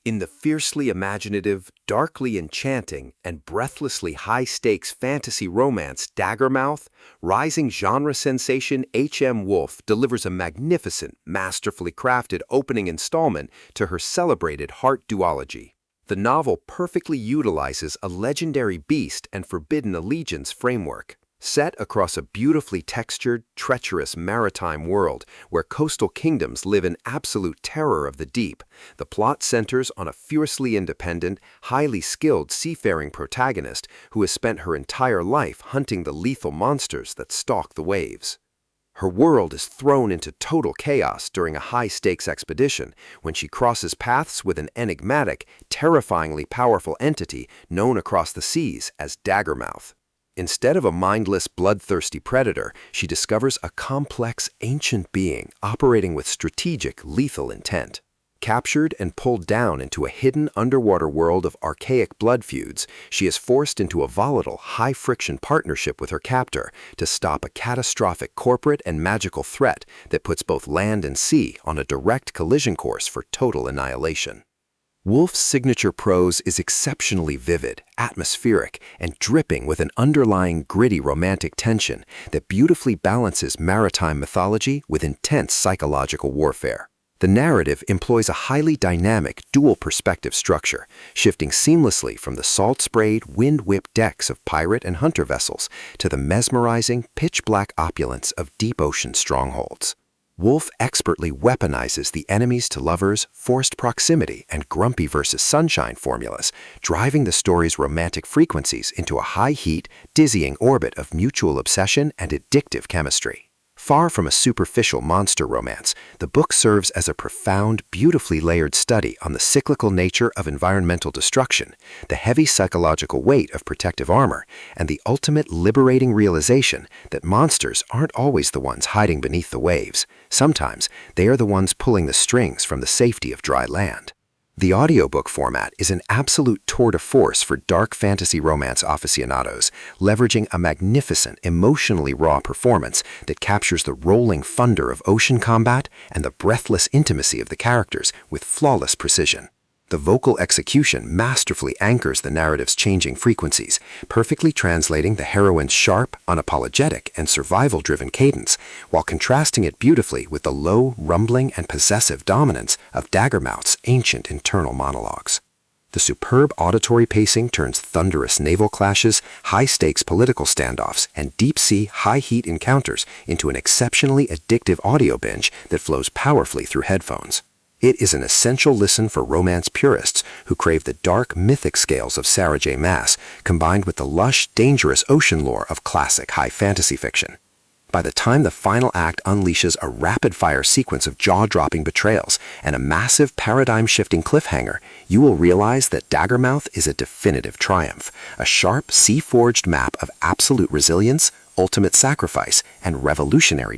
In the fiercely imaginative, darkly enchanting, and breathlessly high-stakes fantasy romance Daggermouth, rising genre sensation H.M. Wolfe delivers a magnificent, masterfully crafted opening installment to her celebrated heart duology. The novel perfectly utilizes a legendary beast and forbidden allegiance framework. Set across a beautifully textured, treacherous maritime world where coastal kingdoms live in absolute terror of the deep, the plot centers on a fiercely independent, highly skilled seafaring protagonist who has spent her entire life hunting the lethal monsters that stalk the waves. Her world is thrown into total chaos during a high-stakes expedition when she crosses paths with an enigmatic, terrifyingly powerful entity known across the seas as Daggermouth. Instead of a mindless, bloodthirsty predator, she discovers a complex, ancient being operating with strategic, lethal intent. Captured and pulled down into a hidden underwater world of archaic blood feuds, she is forced into a volatile, high-friction partnership with her captor to stop a catastrophic corporate and magical threat that puts both land and sea on a direct collision course for total annihilation. Wolfe's signature prose is exceptionally vivid, atmospheric, and dripping with an underlying gritty romantic tension that beautifully balances maritime mythology with intense psychological warfare. The narrative employs a highly dynamic, dual-perspective structure, shifting seamlessly from the salt-sprayed, wind-whipped decks of pirate and hunter vessels to the mesmerizing, pitch-black opulence of deep-ocean strongholds. Wolfe expertly weaponizes the enemies to lovers, forced proximity, and grumpy versus sunshine formulas, driving the story's romantic frequencies into a high-heat, dizzying orbit of mutual obsession and addictive chemistry. Far from a superficial monster romance, the book serves as a profound, beautifully layered study on the cyclical nature of environmental destruction, the heavy psychological weight of protective armor, and the ultimate liberating realization that monsters aren't always the ones hiding beneath the waves. Sometimes they are the ones pulling the strings from the safety of dry land. The audiobook format is an absolute tour de force for dark fantasy romance aficionados, leveraging a magnificent, emotionally raw performance that captures the rolling thunder of ocean combat and the breathless intimacy of the characters with flawless precision. The vocal execution masterfully anchors the narrative's changing frequencies, perfectly translating the heroine's sharp, unapologetic, and survival-driven cadence, while contrasting it beautifully with the low, rumbling, and possessive dominance of Daggermouth's ancient internal monologues. The superb auditory pacing turns thunderous naval clashes, high-stakes political standoffs, and deep-sea, high-heat encounters into an exceptionally addictive audio binge that flows powerfully through headphones. It is an essential listen for romance purists who crave the dark, mythic scales of Sarah J. Maas, combined with the lush, dangerous ocean lore of classic high fantasy fiction. By the time the final act unleashes a rapid-fire sequence of jaw-dropping betrayals and a massive paradigm-shifting cliffhanger, you will realize that Daggermouth is a definitive triumph, a sharp, sea-forged map of absolute resilience, ultimate sacrifice, and revolutionary